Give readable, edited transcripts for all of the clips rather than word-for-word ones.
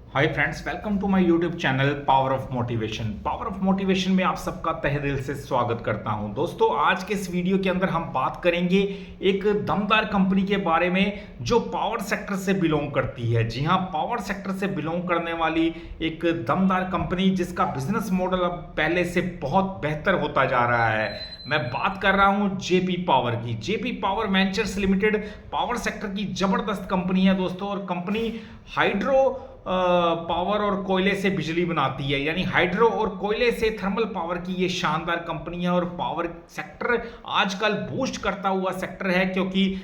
Hi friends, welcome to my YouTube channel power of motivation. Power of motivation में आप सबका तहे दिल से स्वागत करता हूं। दोस्तों, आज के इस वीडियो के अंदर हम बात करेंगे एक दमदार कंपनी के बारे में जो पावर सेक्टर से बिलोंग करती है। जी हां, पावर सेक्टर से बिलोंग करने वाली एक दमदार कंपनी जिसका बिजनेस मॉडल अब पहले से बहुत बेहतर होता जा रहा है। मैं बात कर रहा हूं जेपी पावर की। JP power ventures limited power sector की जबरदस्त कंपनी है दोस्तों, और कंपनी हाइड्रो पावर और कोयले से बिजली बनाती है, यानी हाइड्रो और कोयले से थर्मल पावर की ये शानदार कंपनी है। और पावर सेक्टर आजकल बूस्ट करता हुआ सेक्टर है, क्योंकि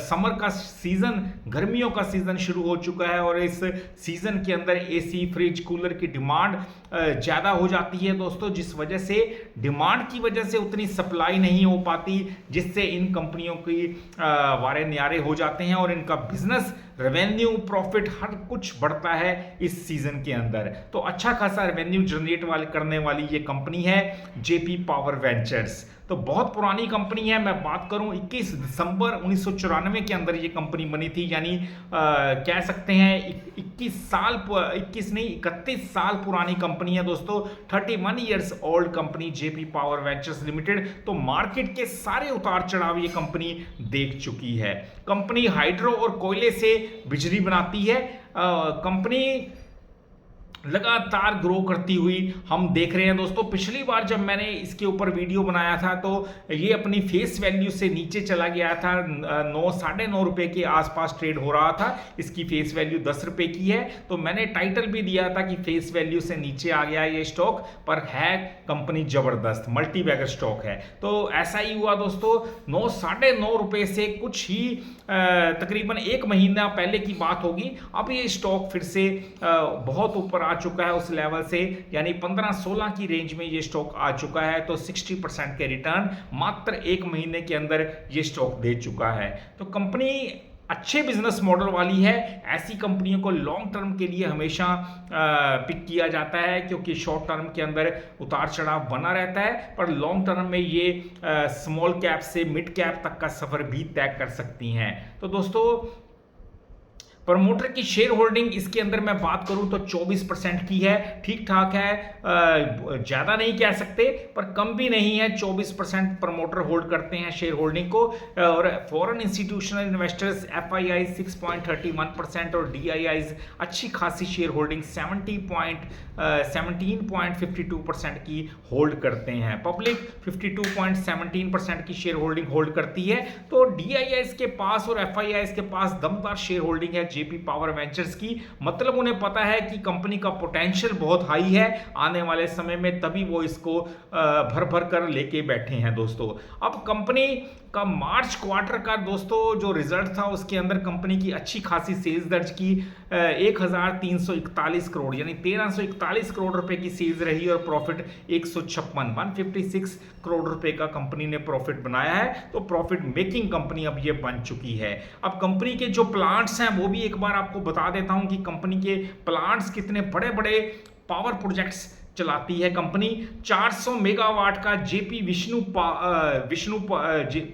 समर का सीजन, गर्मियों का सीजन शुरू हो चुका है और इस सीजन के अंदर एसी, फ्रिज, कूलर की डिमांड ज़्यादा हो जाती है दोस्तों, जिस वजह से डिमांड की वजह से उतनी सप्लाई नहीं हो पाती, जिससे इन कंपनियों की वारे न्यारे हो जाते हैं और इनका बिजनेस, रेवेन्यू, प्रॉफिट हर कुछ बढ़ता है इस सीजन के अंदर। तो अच्छा खासा रेवेन्यू जनरेट करने वाली ये कंपनी है जेपी पावर वेंचर्स। तो बहुत पुरानी कंपनी है। मैं बात करूं 21 दिसंबर 1994 के अंदर ये कंपनी बनी थी, यानी कह सकते हैं 31 साल पुरानी कंपनी है दोस्तों। 31 years old company JP power ventures limited. तो मार्केट के सारे उतार चढ़ाव ये कंपनी देख चुकी है। कंपनी हाइड्रो और कोयले से बिजली बनाती है। कंपनी लगातार ग्रो करती हुई हम देख रहे हैं दोस्तों। पिछली बार जब मैंने इसके ऊपर वीडियो बनाया था तो ये अपनी फेस वैल्यू से नीचे चला गया था। 9-9.5 रुपए के आसपास ट्रेड हो रहा था। इसकी फेस वैल्यू 10 रुपए की है। तो मैंने टाइटल भी दिया था कि फेस वैल्यू से नीचे आ गया ये स्टॉक, पर है कंपनी जबरदस्त, मल्टी बैगर स्टॉक है। तो ऐसा ही हुआ दोस्तों। 9-9.5 रुपए से कुछ ही तकरीबन 1 महीना पहले की बात होगी, अब ये स्टॉक फिर से बहुत ऊपर आ चुका है उस लेवल से, यानी 15-16 की रेंज में ये स्टॉक आ चुका है। तो 60% के रिटर्न मात्र 1 महीने के अंदर ये स्टॉक दे चुका है। तो कंपनी अच्छे बिजनेस मॉडल वाली है। ऐसी कंपनियों को लॉन्ग टर्म के लिए हमेशा पिक किया जाता है, क्योंकि शॉर्ट टर्म के अंदर उतार चढ़ाव बना रहता है, पर लॉन्ग टर्म में ये स्मॉल कैप से मिड कैप तक का सफर भी तय कर सकती हैं। तो दोस्तों, प्रमोटर की शेयर होल्डिंग इसके अंदर मैं बात करूं तो 24% की है। ठीक ठाक है, ज़्यादा नहीं कह सकते पर कम भी नहीं है। 24% प्रमोटर होल्ड करते हैं शेयर होल्डिंग को। और फॉरेन इंस्टीट्यूशनल इन्वेस्टर्स FII 6.31% और DIIs अच्छी खासी शेयर होल्डिंग 17.52% की होल्ड करते हैं। पब्लिक 52.17% की शेयर होल्डिंग होल्ड करती है। तो DIIs के पास और FIIs के पास दमदार शेयर होल्डिंग है जेपी पावर वेंचर्स की। मतलब उन्हें पता है कि कंपनी का पोटेंशियल बहुत हाई है आने वाले समय में, तभी वो इसको भर भर कर लेके बैठे हैं दोस्तों। अब कंपनी का मार्च क्वार्टर का दोस्तों जो रिजल्ट था, उसके अंदर कंपनी की अच्छी खासी सेल्स दर्ज की। 1341 करोड़, यानी 1341 करोड़ रुपए की सेल्स रही और प्रॉफिट 156 करोड़ रुपए का कंपनी ने प्रॉफिट बनाया है। तो प्रॉफिट मेकिंग कंपनी अब ये बन चुकी है। अब कंपनी के जो प्लांट्स हैं वो भी एक बार आपको बता देता हूं कि कंपनी के प्लांट्स कितने बड़े बड़े पावर प्रोजेक्ट्स चलाती है कंपनी। 400 मेगावाट का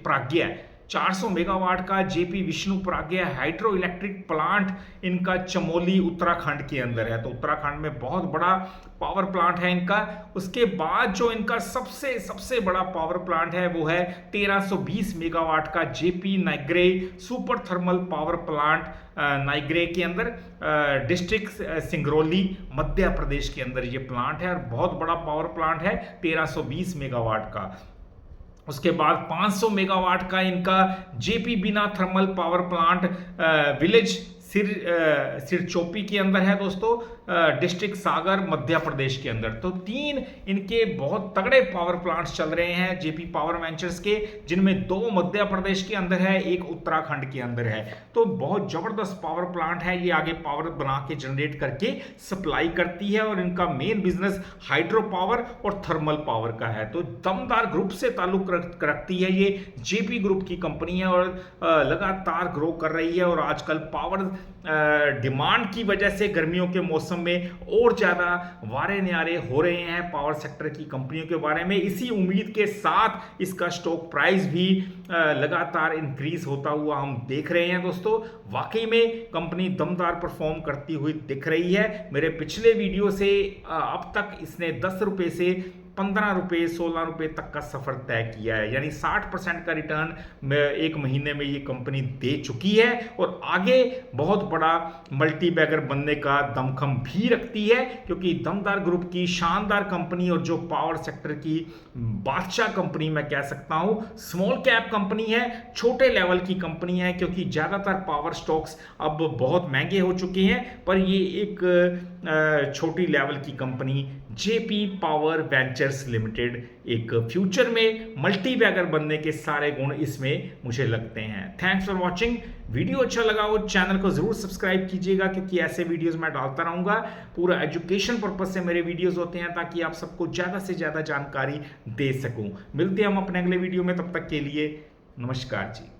प्राज्ञा 400 मेगावाट का JP Vishnuprayag hydro electric plant इनका चमोली उत्तराखंड के अंदर है। तो उत्तराखंड में बहुत बड़ा पावर प्लांट है इनका। उसके बाद जो इनका सबसे बड़ा पावर प्लांट है वो है 1320 मेगावाट का JP Nigrie super thermal power plant, Nigrie के अंदर, डिस्ट्रिक्ट सिंगरौली, मध्य प्रदेश के अंदर ये प्लांट है। और बहुत बड़ा पावर प्लांट है 1320 मेगावाट का। उसके बाद 500 मेगावाट का इनका जेपी बिना थर्मल पावर प्लांट विलेज सिरचोपी के अंदर है दोस्तों, डिस्ट्रिक्ट सागर, मध्य प्रदेश के अंदर। तो 3 इनके बहुत तगड़े पावर प्लांट्स चल रहे हैं जेपी पावर वेंचर्स के, जिनमें 2 मध्य प्रदेश के अंदर है, 1 उत्तराखंड के अंदर है। तो बहुत जबरदस्त पावर प्लांट है। ये आगे पावर बना के जनरेट करके सप्लाई करती है, और इनका मेन बिजनेस हाइड्रो पावर और थर्मल पावर का है। तो दमदार ग्रुप से ताल्लुक रखती है ये जेपी ग्रुप की कंपनी है, और लगातार ग्रो कर रही है। और आजकल पावर डिमांड की वजह से गर्मियों के मौसम में और ज़्यादा वारे न्यारे हो रहे हैं पावर सेक्टर की कंपनियों के बारे में। इसी उम्मीद के साथ इसका स्टॉक प्राइस भी लगातार इंक्रीज होता हुआ हम देख रहे हैं दोस्तों। वाकई में कंपनी दमदार परफॉर्म करती हुई दिख रही है। मेरे पिछले वीडियो से अब तक इसने 10 रुपये से 15 रुपये 16 रुपये तक का सफर तय किया है, यानी 60% का रिटर्न एक महीने में ये कंपनी दे चुकी है और आगे बहुत बड़ा मल्टी बैगर बनने का दमखम भी रखती है, क्योंकि दमदार ग्रुप की शानदार कंपनी और जो पावर सेक्टर की बादशाह कंपनी मैं कह सकता हूं, स्मॉल कैप कंपनी है, छोटे लेवल की कंपनी है, क्योंकि ज़्यादातर पावर स्टॉक्स अब बहुत महंगे हो चुके हैं। पर ये एक छोटी लेवल की company JP power ventures limited एक फ्यूचर में मल्टी बैगर बनने के सारे गुण इसमें मुझे लगते हैं। Thanks for watching. वीडियो अच्छा लगा हो चैनल को जरूर सब्सक्राइब कीजिएगा, क्योंकि ऐसे वीडियोस मैं डालता रहूंगा। पूरा एजुकेशन पर्पज से मेरे वीडियोस होते हैं, ताकि आप सबको ज़्यादा से ज़्यादा जानकारी दे सकूं। मिलते हैं हम अपने अगले वीडियो में, तब तक के लिए नमस्कार जी।